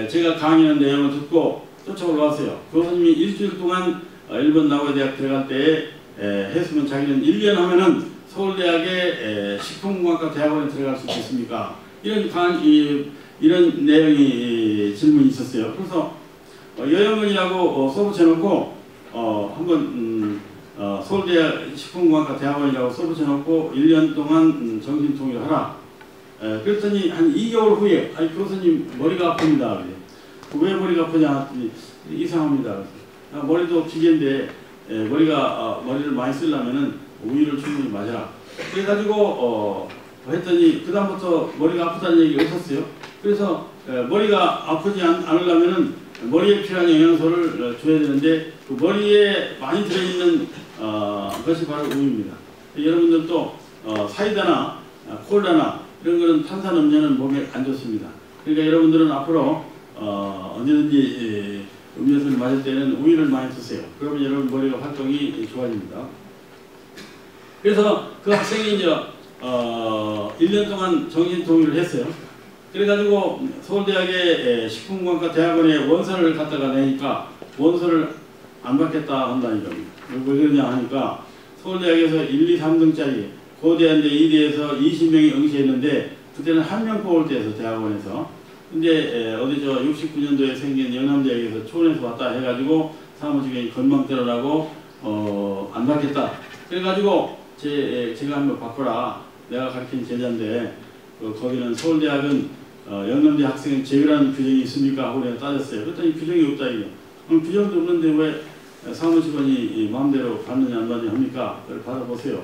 제가 강의하는 내용을 듣고 쫓아올 왔어요. 교수님이 일주일 동안 일본 나고야대학 들어갈 때 했으면 자기는 1년 하면은 서울대학의 식품공학과 대학원에 들어갈 수 있겠습니까? 이런 내용이 질문이 있었어요. 그래서 여영근이라고 써붙여놓고 한번 서울대학 식품공학과 대학원이라고 써붙여놓고 1년 동안 정신통일을 하라. 그랬더니 한 2개월 후에 교수님 머리가 아픕니다. 왜 머리가 아프냐? 이상합니다. 머리도 기계인데 머리를 많이 쓰려면은 우유를 충분히 마셔라. 그래가지고 했더니 그 다음부터 머리가 아프다는 얘기가 없었어요. 그래서 머리가 아프지 않으려면은 머리에 필요한 영양소를 줘야 되는데 그 머리에 많이 들어있는 것이 바로 우유입니다. 여러분들도 사이다나 콜라나 이런 거는 탄산음료는 몸에 안 좋습니다. 그러니까 여러분들은 앞으로 언제든지 음료수를 마실 때는 우유를 많이 드세요. 그러면 여러분 머리가 활동이 좋아집니다. 그래서 그 학생이 이제 1년 동안 정신통일을 했어요. 그래가지고 서울대학의 식품공학과 대학원에 원서를 갖다가 내니까 원서를 안 받겠다 한다니까. 왜 그러냐 하니까 서울대학에서 1, 2, 3등짜리 고대한대 2대에서 20명이 응시했는데 그때는 한 명 뽑을 때에서 대학원에서. 근데 어디 69년도에 생긴 영남대학에서 초원에서 왔다 해가지고 사무직원이 건망대로라고 안 받겠다. 그래가지고 제가 한번 바꿔라. 내가 가르친 제자인데 거기는 서울대학은 영남대 학생은 제외라는 규정이 있습니까? 하고 내가 따졌어요. 그랬더니 규정이 없다 이게. 규정도 없는데 왜 사무직원이 마음대로 받느냐 안 받느냐 합니까? 그걸 받아보세요.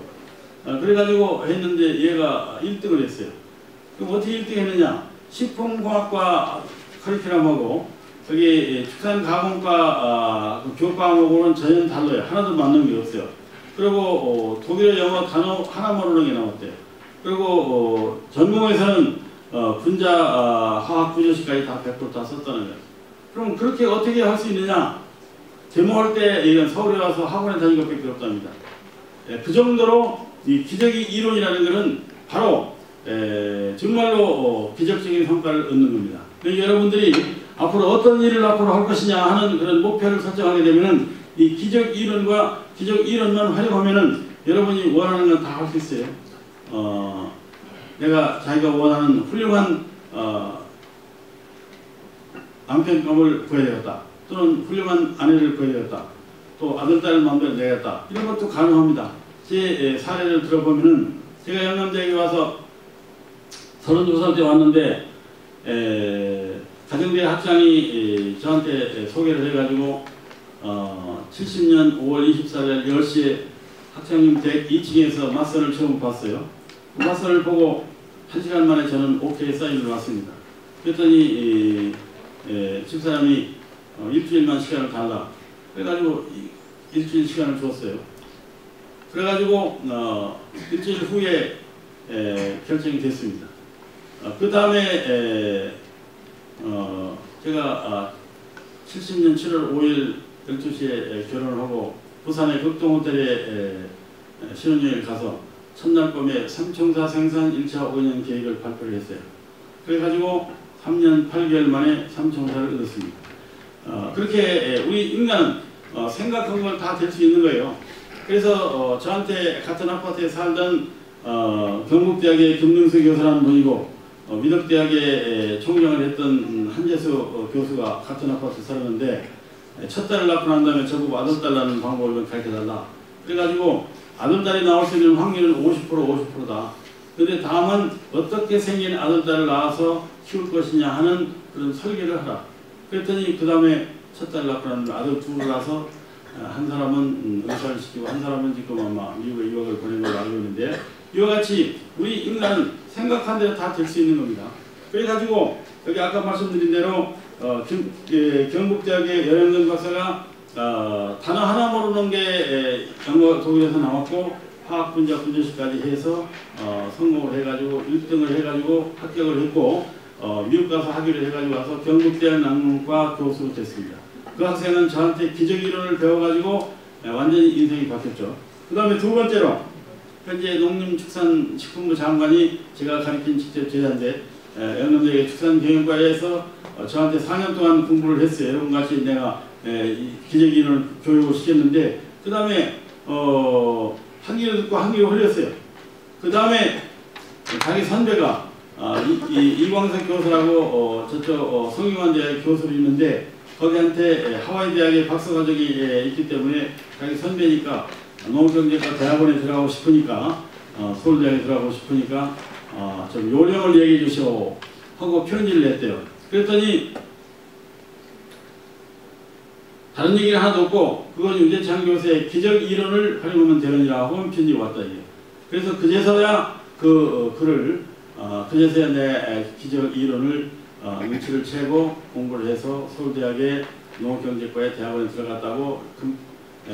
그래가지고 했는데 얘가 1등을 했어요. 그럼 어떻게 1등 했느냐? 식품공학과 커리큘럼하고 저기 축산가공과 교과목으로는 전혀 달라요. 하나도 맞는 게 없어요. 그리고 독일어 영어 단어 하나 모르는 게 나왔대요. 그리고 전공에서는 분자 화학 부조식까지 다 100% 다 썼다는 거예요. 그럼 그렇게 어떻게 할 수 있느냐? 데모할 때 이건 서울에 와서 학원에 다닌 것밖에 없답니다. 그 정도로 이 기적의 이론이라는 것은 바로 정말로 기적적인 성과를 얻는 겁니다. 그러니까 여러분들이 앞으로 어떤 일을 앞으로 할 것이냐 하는 그런 목표를 설정하게 되면은 이 기적 이론과 기적 이론만 활용하면은 여러분이 원하는 건 다 할 수 있어요. 내가 자기가 원하는 훌륭한 남편감을 구해야 되겠다. 또는 훌륭한 아내를 구해야 되겠다. 또 아들, 딸을 마음대로 내겠다. 이런 것도 가능합니다. 제 사례를 들어보면은 제가 영남대학에 와서 32살 때 왔는데 가정대 학장이 저한테 소개를 해가지고 70년 5월 24일 10시에 학장님 댁 2층에서 맞선을 처음 봤어요. 그 맞선을 보고 1시간 만에 저는 오케이 사인을 왔습니다. 그랬더니 집사람이 일주일만 시간을 달라. 그래가지고 일주일 시간을 줬어요. 그래가지고 일주일 후에 결정이 됐습니다. 그 다음에 제가 70년 7월 5일 12시에 결혼을 하고 부산의 극동호텔에 신혼여행을 가서 첫날 밤에 삼총사 생산 1차 5년 계획을 발표를 했어요. 그래가지고 3년 8개월 만에 삼총사를 얻었습니다. 그렇게 우리 인간은 생각한 걸 다 될 수 있는 거예요. 그래서 저한테 같은 아파트에 살던 경북대학의 김능수 교수라는 분이고 미덕대학에 총장을 했던 한재수 교수가 같은 아파트에 살았는데 첫 딸을 낳고 난 다음에 저보고 아들딸 낳는 방법을 가르쳐달라. 그래가지고 아들딸이 나올 수 있는 확률은 50%다. 근데 다만 어떻게 생긴 아들딸을 낳아서 키울 것이냐 하는 그런 설계를 하라. 그랬더니 그 다음에 첫 딸 낳고 난 다음에 아들 둘을 낳아서 한 사람은 의사를 시키고 한 사람은 지금 아마 미국에 유학을 보낸 걸로 알고 있는데 이와 같이 우리 인간은 생각한 대로 다 될 수 있는 겁니다. 그래가지고 여기 아까 말씀드린 대로 경북대학의 연영근 박사가 단어 하나 모르는 게 영어 독일에서 나왔고 화학 분자 분조식까지 해서 성공을 해가지고 1등을 해가지고 합격을 했고 미국 가서 학위를 해가지고 와서 경북대학 낭문과 교수로 됐습니다. 그 학생은 저한테 기적 이론을 배워가지고 완전히 인생이 바뀌었죠. 그 다음에 두 번째로 현재 농림축산식품부 장관이 제가 가르친 직접 제자인데 영남대학의 축산경영과에서 저한테 4년 동안 공부를 했어요. 여러분같이 내가 기적 이론을 교육을 시켰는데 그 다음에 한기를 듣고 한기를 흘렸어요. 그 다음에 자기 선배가 이광석 교수라고 저쪽 성균관대학의 교수로 있는데 거기한테 하와이 대학의 박사 과정이 있기 때문에 자기 선배니까 농경제과 대학원에 들어가고 싶으니까 서울대학에 들어가고 싶으니까 좀 요령을 얘기해 주시오 하고 편지를 냈대요. 그랬더니 다른 얘기는 하나도 없고 그건 유재창 교수의 기적 이론을 활용하면 되느니라 하고 편지가 왔다 이게. 그래서 그제서야 그 글을 그제서야 내 기적 이론을 눈치를 채고 공부를 해서 서울대학의 농업경제과에 대학원에 들어갔다고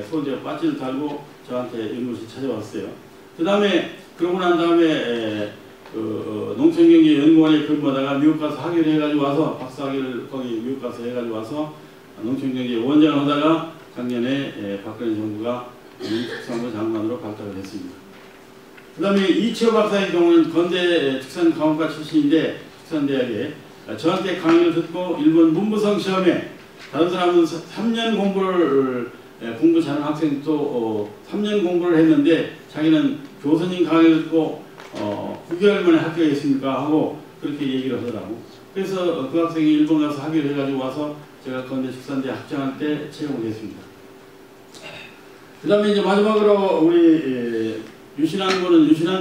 서울대학 빠지를 달고 저한테 연구실 찾아왔어요. 그 다음에 그러고 난 다음에 농촌경제연구원에 근무하다가 미국 가서 학위를 해가지고 와서 박사학위를 거기 미국 가서 해가지고 와서 농촌경제 원장을 하다가 작년에 박근혜 정부가 농축산부 장관으로 발탁을 했습니다. 그 다음에 이치호 박사의 경우는 건대 축산강업과 출신인데 축산대학에 저한테 강의를 듣고 일본 문부성 시험에 다른 사람은 3년 공부 잘하는 학생도 3년 공부를 했는데 자기는 교수님 강의를 듣고 9개월 만에 합격했습니까 하고 그렇게 얘기를 하더라고. 그래서 그 학생이 일본 가서 학위를 해가지고 와서 제가 건대 축산대 합장할 때 채용을 했습니다. 그 다음에 이제 마지막으로 우리 유신한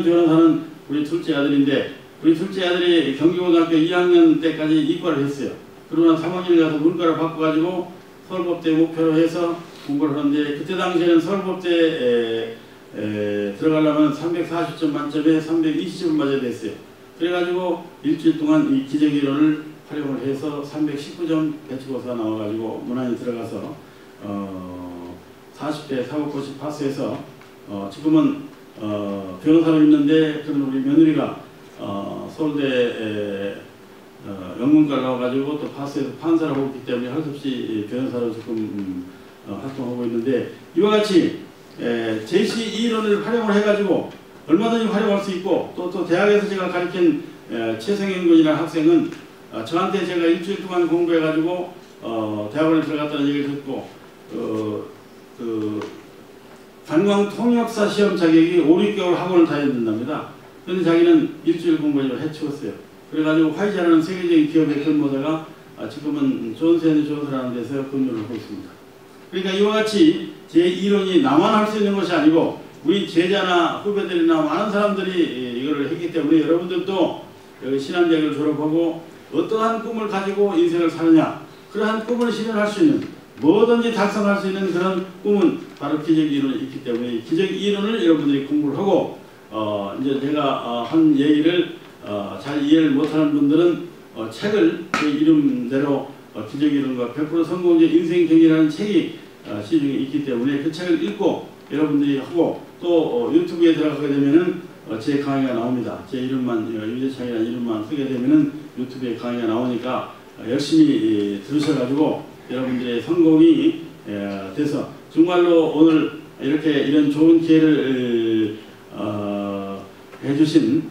변호사는 우리 둘째 아들인데 우리 둘째 아들이 경기고등학교 2학년 때까지 이과를 했어요. 그러나 3학년에 가서 문과를 바꿔가지고 서울법대 목표로 해서 공부를 하는데 그때 당시에는 서울법대에 들어가려면 340점 만점에 320점을 맞아야 됐어요. 그래가지고 일주일 동안 이 기적이론을 활용을 해서 319점 배치고사 나와가지고 문안에 들어가서 40대 사법고시 파스해서 지금은 변호사로 있는데 그런 우리 며느리가 서울대 영문과를 나와가지고 또 파스에서 판사를 하고 있기 때문에 할 수 없이 변호사로 조금 활동하고 있는데, 이와 같이 제시 이론을 활용을 해가지고 얼마든지 활용할 수 있고, 또 대학에서 제가 가르친 최성현 군이라는 학생은 저한테 제가 일주일 동안 공부해가지고 대학원에 들어갔다는 얘기를 듣고 관광 통역사 시험 자격이 5, 6개월 학원을 다녀야 된답니다. 그런데 자기는 일주일 공부해서 해치웠어요. 그래가지고 화이자라는 세계적인 기업의 근무자가 지금은 존슨앤존슨이라는 데서 근무를 하고 있습니다. 그러니까 이와 같이 제 이론이 나만 할 수 있는 것이 아니고 우리 제자나 후배들이나 많은 사람들이 이거를 했기 때문에 여러분들도 신한대학을 졸업하고 어떠한 꿈을 가지고 인생을 사느냐, 그러한 꿈을 실현할 수 있는, 뭐든지 달성할 수 있는 그런 꿈은 바로 기적 이론이 있기 때문에 기적 이론을 여러분들이 공부를 하고 이제 제가 한 얘기를 잘 이해를 못하는 분들은 책을 그 이름대로 기적 이론과 100% 성공적 인생 경이라는 책이 시중에 있기 때문에 그 책을 읽고 여러분들이 하고 또 유튜브에 들어가게 되면은 제 강의가 나옵니다. 제 이름만 유재창이라는 이름만 쓰게 되면은 유튜브에 강의가 나오니까 열심히 들으셔가지고 여러분들의 성공이 돼서 정말로 오늘 이렇게 이런 좋은 기회를 해주신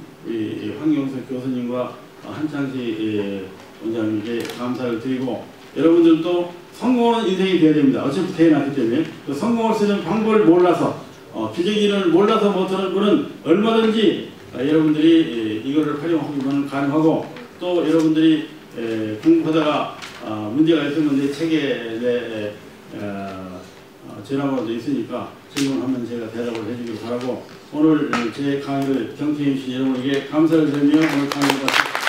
황경석 교수님과 한창식 원장님께 감사를 드리고, 여러분들도 성공하는 인생이 되어야 됩니다. 어차피 태어났기 때문에 그 성공할 수 있는 방법을 몰라서 기적 이론을 몰라서 못하는 분은 얼마든지 여러분들이 이거를 활용하기만 가능하고, 또 여러분들이 공부하다가 문제가 있으면 내 책에 전화번호도 있으니까 질문하면 제가 대답을 해주길 바라고, 오늘 제 강의를 경청해 주신 여러분에게 감사를 드리며 오늘 강의를 마치겠습니다.